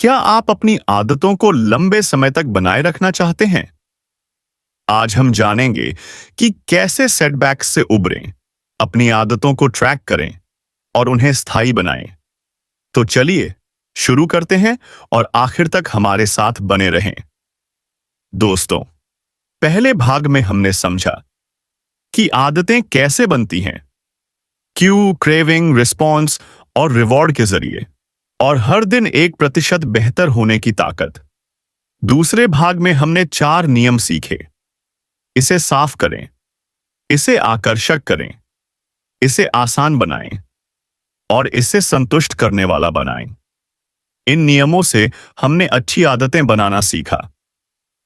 क्या आप अपनी आदतों को लंबे समय तक बनाए रखना चाहते हैं? आज हम जानेंगे कि कैसे सेटबैक्स से उबरें, अपनी आदतों को ट्रैक करें और उन्हें स्थायी बनाएं। तो चलिए शुरू करते हैं और आखिर तक हमारे साथ बने रहें। दोस्तों, पहले भाग में हमने समझा कि आदतें कैसे बनती हैं, क्यू, क्रेविंग, रिस्पॉन्स और रिवॉर्ड के जरिए, और हर दिन 1% बेहतर होने की ताकत। दूसरे भाग में हमने 4 नियम सीखे। इसे साफ करें, इसे आकर्षक करें, इसे आसान बनाएं और इसे संतुष्ट करने वाला बनाएं। इन नियमों से हमने अच्छी आदतें बनाना सीखा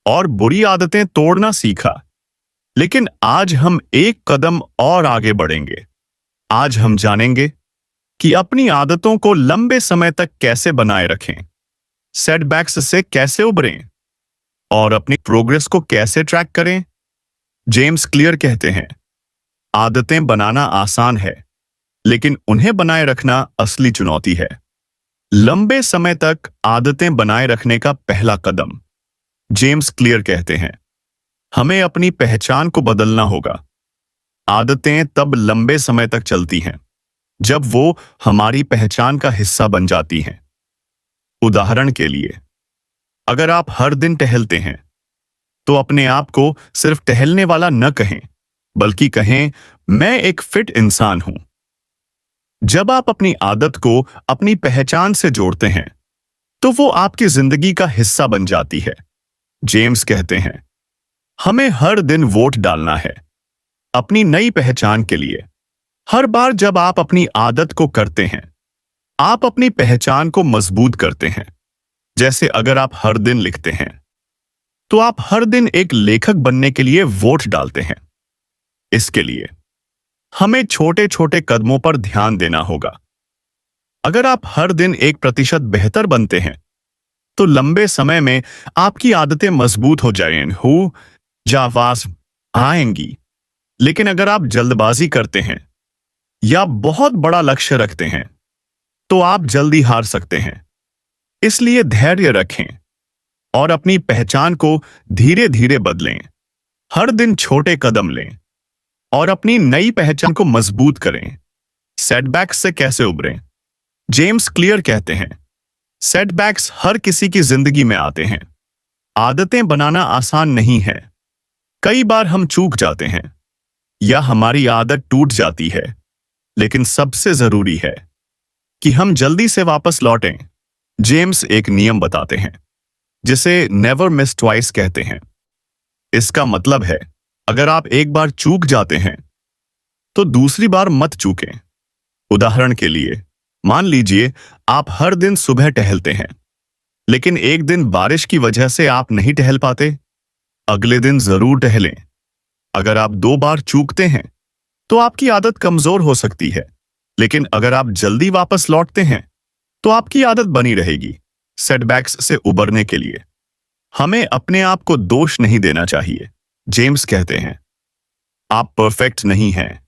और बुरी आदतें तोड़ना सीखा। लेकिन आज हम एक कदम और आगे बढ़ेंगे। आज हम जानेंगे कि अपनी आदतों को लंबे समय तक कैसे बनाए रखें, सेटबैक्स से कैसे उबरें और अपनी प्रोग्रेस को कैसे ट्रैक करें। जेम्स क्लियर कहते हैं, आदतें बनाना आसान है, लेकिन उन्हें बनाए रखना असली चुनौती है। लंबे समय तक आदतें बनाए रखने का पहला कदम, जेम्स क्लियर कहते हैं, हमें अपनी पहचान को बदलना होगा। आदतें तब लंबे समय तक चलती हैं जब वो हमारी पहचान का हिस्सा बन जाती हैं। उदाहरण के लिए, अगर आप हर दिन टहलते हैं, तो अपने आप को सिर्फ टहलने वाला न कहें, बल्कि कहें, मैं एक फिट इंसान हूं। जब आप अपनी आदत को अपनी पहचान से जोड़ते हैं, तो वो आपकी जिंदगी का हिस्सा बन जाती है। जेम्स कहते हैं, हमें हर दिन वोट डालना है अपनी नई पहचान के लिए। हर बार जब आप अपनी आदत को करते हैं, आप अपनी पहचान को मजबूत करते हैं। जैसे अगर आप हर दिन लिखते हैं, तो आप हर दिन एक लेखक बनने के लिए वोट डालते हैं। इसके लिए हमें छोटे छोटे कदमों पर ध्यान देना होगा। अगर आप हर दिन 1% बेहतर बनते हैं, तो लंबे समय में आपकी आदतें मजबूत हो जावाज आएंगी। लेकिन अगर आप जल्दबाजी करते हैं या बहुत बड़ा लक्ष्य रखते हैं, तो आप जल्दी हार सकते हैं। इसलिए धैर्य रखें और अपनी पहचान को धीरे धीरे बदलें। हर दिन छोटे कदम लें और अपनी नई पहचान को मजबूत करें। सेटबैक्स से कैसे उबरें? जेम्स क्लियर कहते हैं, सेटबैक्स हर किसी की जिंदगी में आते हैं। आदतें बनाना आसान नहीं है। कई बार हम चूक जाते हैं या हमारी आदत टूट जाती है, लेकिन सबसे जरूरी है कि हम जल्दी से वापस लौटें। जेम्स एक नियम बताते हैं, जिसे नेवर मिस ट्वाइस कहते हैं। इसका मतलब है, अगर आप एक बार चूक जाते हैं, तो दूसरी बार मत चूकें। उदाहरण के लिए, मान लीजिए आप हर दिन सुबह टहलते हैं, लेकिन एक दिन बारिश की वजह से आप नहीं टहल पाते। अगले दिन जरूर टहलें। अगर आप 2 बार चूकते हैं, तो आपकी आदत कमजोर हो सकती है, लेकिन अगर आप जल्दी वापस लौटते हैं, तो आपकी आदत बनी रहेगी। सेटबैक्स से उबरने के लिए हमें अपने आप को दोष नहीं देना चाहिए। जेम्स कहते हैं, आप परफेक्ट नहीं हैं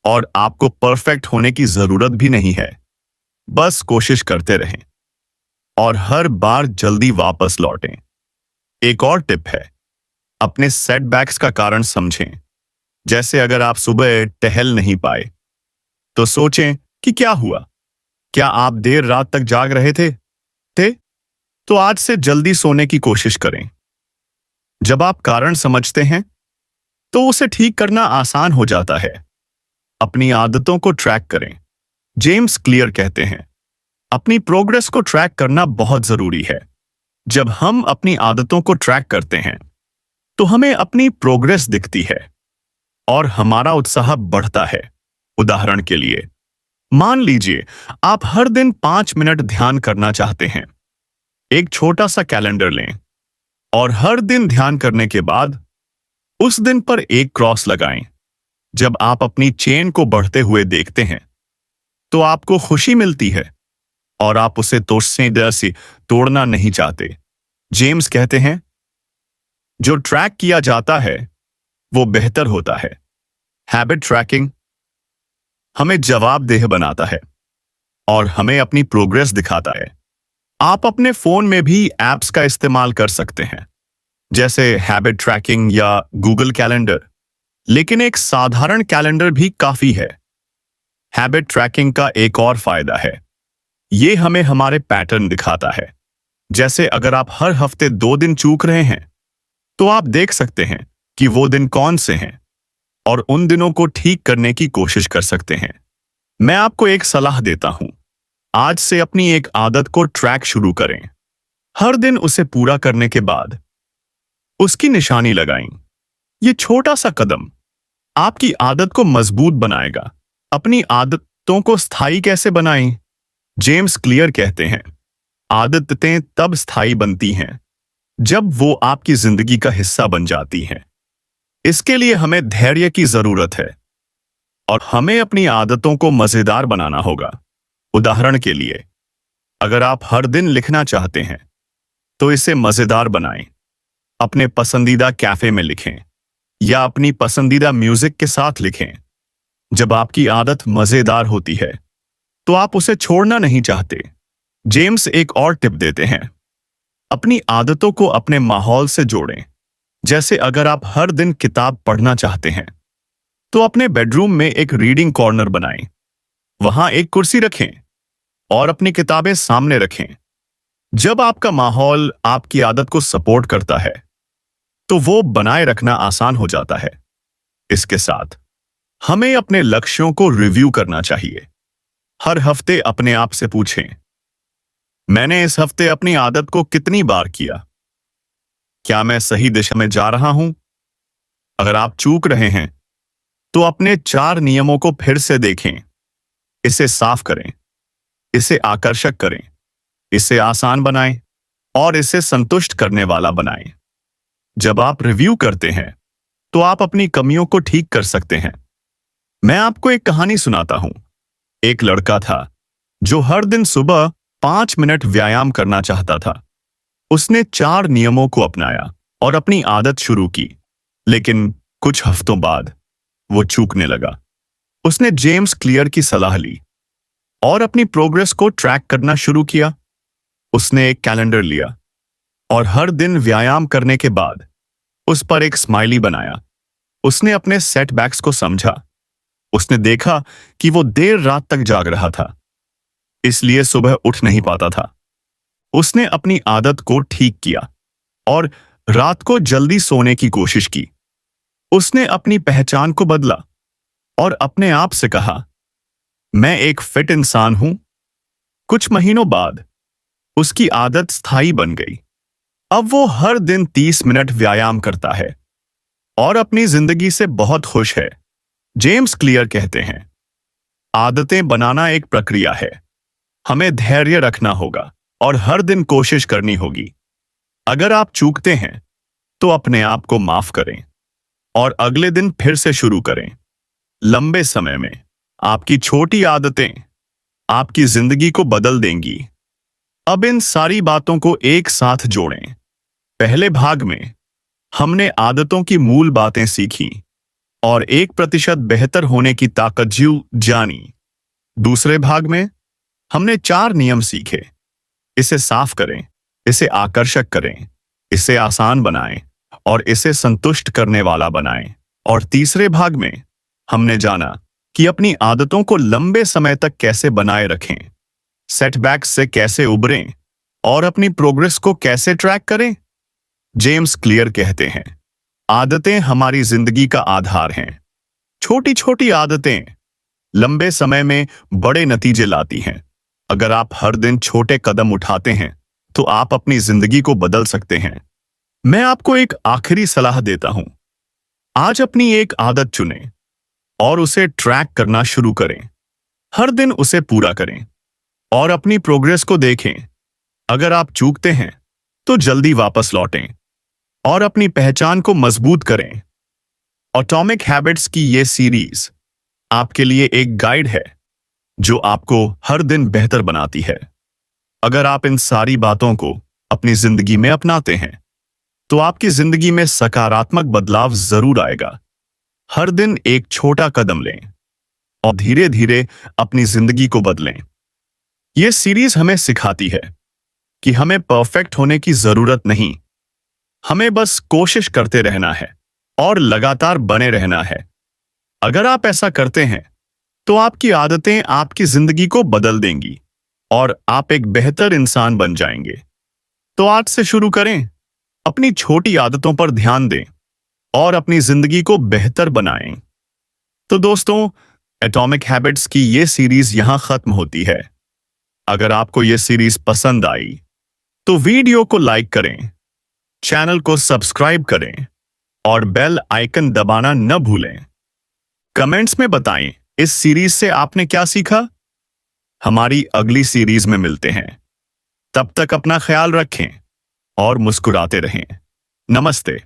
और आपको परफेक्ट होने की जरूरत भी नहीं है। बस कोशिश करते रहें और हर बार जल्दी वापस लौटें। एक और टिप है, अपने सेटबैक्स का कारण समझें। जैसे अगर आप सुबह टहल नहीं पाए, तो सोचें कि क्या हुआ। क्या आप देर रात तक जाग रहे थे? तो आज से जल्दी सोने की कोशिश करें। जब आप कारण समझते हैं, तो उसे ठीक करना आसान हो जाता है। अपनी आदतों को ट्रैक करें। जेम्स क्लियर कहते हैं, अपनी प्रोग्रेस को ट्रैक करना बहुत जरूरी है। जब हम अपनी आदतों को ट्रैक करते हैं, तो हमें अपनी प्रोग्रेस दिखती है और हमारा उत्साह बढ़ता है। उदाहरण के लिए, मान लीजिए आप हर दिन 5 मिनट ध्यान करना चाहते हैं। एक छोटा सा कैलेंडर लें और हर दिन ध्यान करने के बाद उस दिन पर एक क्रॉस लगाएं। जब आप अपनी चेन को बढ़ते हुए देखते हैं, तो आपको खुशी मिलती है और आप उसे तोड़ना नहीं चाहते। जेम्स कहते हैं, जो ट्रैक किया जाता है वो बेहतर होता है। हैबिट ट्रैकिंग हमें जवाबदेह बनाता है और हमें अपनी प्रोग्रेस दिखाता है। आप अपने फोन में भी एप्स का इस्तेमाल कर सकते हैं, जैसे हैबिट ट्रैकिंग या गूगल कैलेंडर। लेकिन एक साधारण कैलेंडर भी काफी है। हैबिट ट्रैकिंग का एक और फायदा है, ये हमें हमारे पैटर्न दिखाता है। जैसे अगर आप हर हफ्ते 2 दिन चूक रहे हैं, तो आप देख सकते हैं कि वो दिन कौन से हैं और उन दिनों को ठीक करने की कोशिश कर सकते हैं। मैं आपको एक सलाह देता हूं, आज से अपनी एक आदत को ट्रैक शुरू करें। हर दिन उसे पूरा करने के बाद उसकी निशानी लगाएं। ये छोटा सा कदम आपकी आदत को मजबूत बनाएगा। अपनी आदतों को स्थायी कैसे बनाएं? जेम्स क्लियर कहते हैं, आदतें तब स्थायी बनती हैं जब वो आपकी जिंदगी का हिस्सा बन जाती हैं। इसके लिए हमें धैर्य की जरूरत है और हमें अपनी आदतों को मजेदार बनाना होगा। उदाहरण के लिए, अगर आप हर दिन लिखना चाहते हैं, तो इसे मजेदार बनाएं। अपने पसंदीदा कैफे में लिखें या अपनी पसंदीदा म्यूजिक के साथ लिखें। जब आपकी आदत मजेदार होती है, तो आप उसे छोड़ना नहीं चाहते। जेम्स एक और टिप देते हैं, अपनी आदतों को अपने माहौल से जोड़ें। जैसे अगर आप हर दिन किताब पढ़ना चाहते हैं, तो अपने बेडरूम में एक रीडिंग कॉर्नर बनाएं। वहां एक कुर्सी रखें और अपनी किताबें सामने रखें। जब आपका माहौल आपकी आदत को सपोर्ट करता है, तो वो बनाए रखना आसान हो जाता है। इसके साथ हमें अपने लक्ष्यों को रिव्यू करना चाहिए। हर हफ्ते अपने आप से पूछें, मैंने इस हफ्ते अपनी आदत को कितनी बार किया? क्या मैं सही दिशा में जा रहा हूं? अगर आप चूक रहे हैं, तो अपने 4 नियमों को फिर से देखें। इसे साफ करें, इसे आकर्षक करें, इसे आसान बनाएं और इसे संतुष्ट करने वाला बनाएं। जब आप रिव्यू करते हैं, तो आप अपनी कमियों को ठीक कर सकते हैं। मैं आपको एक कहानी सुनाता हूं। एक लड़का था जो हर दिन सुबह 5 मिनट व्यायाम करना चाहता था। उसने 4 नियमों को अपनाया और अपनी आदत शुरू की। लेकिन कुछ हफ्तों बाद वो चूकने लगा। उसने जेम्स क्लियर की सलाह ली और अपनी प्रोग्रेस को ट्रैक करना शुरू किया। उसने एक कैलेंडर लिया और हर दिन व्यायाम करने के बाद उस पर एक स्माइली बनाया। उसने अपने सेटबैक्स को समझा। उसने देखा कि वो देर रात तक जाग रहा था, इसलिए सुबह उठ नहीं पाता था। उसने अपनी आदत को ठीक किया और रात को जल्दी सोने की कोशिश की। उसने अपनी पहचान को बदला और अपने आप से कहा, मैं एक फिट इंसान हूं। कुछ महीनों बाद उसकी आदत स्थायी बन गई। अब वो हर दिन 30 मिनट व्यायाम करता है और अपनी जिंदगी से बहुत खुश है। जेम्स क्लियर कहते हैं, आदतें बनाना एक प्रक्रिया है। हमें धैर्य रखना होगा और हर दिन कोशिश करनी होगी। अगर आप चूकते हैं, तो अपने आप को माफ करें और अगले दिन फिर से शुरू करें। लंबे समय में आपकी छोटी आदतें आपकी जिंदगी को बदल देंगी। अब इन सारी बातों को एक साथ जोड़ें। पहले भाग में हमने आदतों की मूल बातें सीखी और 1% बेहतर होने की ताकत जानी। दूसरे भाग में हमने 4 नियम सीखे। इसे साफ करें, इसे आकर्षक करें, इसे आसान बनाएं और इसे संतुष्ट करने वाला बनाएं। और तीसरे भाग में हमने जाना कि अपनी आदतों को लंबे समय तक कैसे बनाए रखें, सेटबैक्स से कैसे उबरें और अपनी प्रोग्रेस को कैसे ट्रैक करें। जेम्स क्लियर कहते हैं, आदतें हमारी जिंदगी का आधार हैं। छोटी छोटी आदतें लंबे समय में बड़े नतीजे लाती हैं। अगर आप हर दिन छोटे कदम उठाते हैं, तो आप अपनी जिंदगी को बदल सकते हैं। मैं आपको एक आखिरी सलाह देता हूं, आज अपनी एक आदत चुनें और उसे ट्रैक करना शुरू करें। हर दिन उसे पूरा करें और अपनी प्रोग्रेस को देखें। अगर आप चूकते हैं, तो जल्दी वापस लौटें और अपनी पहचान को मजबूत करें। एटॉमिक हैबिट्स की ये सीरीज आपके लिए एक गाइड है जो आपको हर दिन बेहतर बनाती है। अगर आप इन सारी बातों को अपनी जिंदगी में अपनाते हैं, तो आपकी जिंदगी में सकारात्मक बदलाव जरूर आएगा। हर दिन एक छोटा कदम लें और धीरे धीरे अपनी जिंदगी को बदलें। यह सीरीज हमें सिखाती है कि हमें परफेक्ट होने की जरूरत नहीं, हमें बस कोशिश करते रहना है और लगातार बने रहना है। अगर आप ऐसा करते हैं तो आपकी आदतें आपकी जिंदगी को बदल देंगी और आप एक बेहतर इंसान बन जाएंगे। तो आज से शुरू करें, अपनी छोटी आदतों पर ध्यान दें और अपनी जिंदगी को बेहतर बनाएं। तो दोस्तों, एटॉमिक हैबिट्स की ये सीरीज यहां खत्म होती है। अगर आपको ये सीरीज पसंद आई तो वीडियो को लाइक करें, चैनल को सब्सक्राइब करें और बेल आइकन दबाना न भूलें। कमेंट्स में बताएं इस सीरीज से आपने क्या सीखा। हमारी अगली सीरीज में मिलते हैं। तब तक अपना ख्याल रखें और मुस्कुराते रहें। नमस्ते।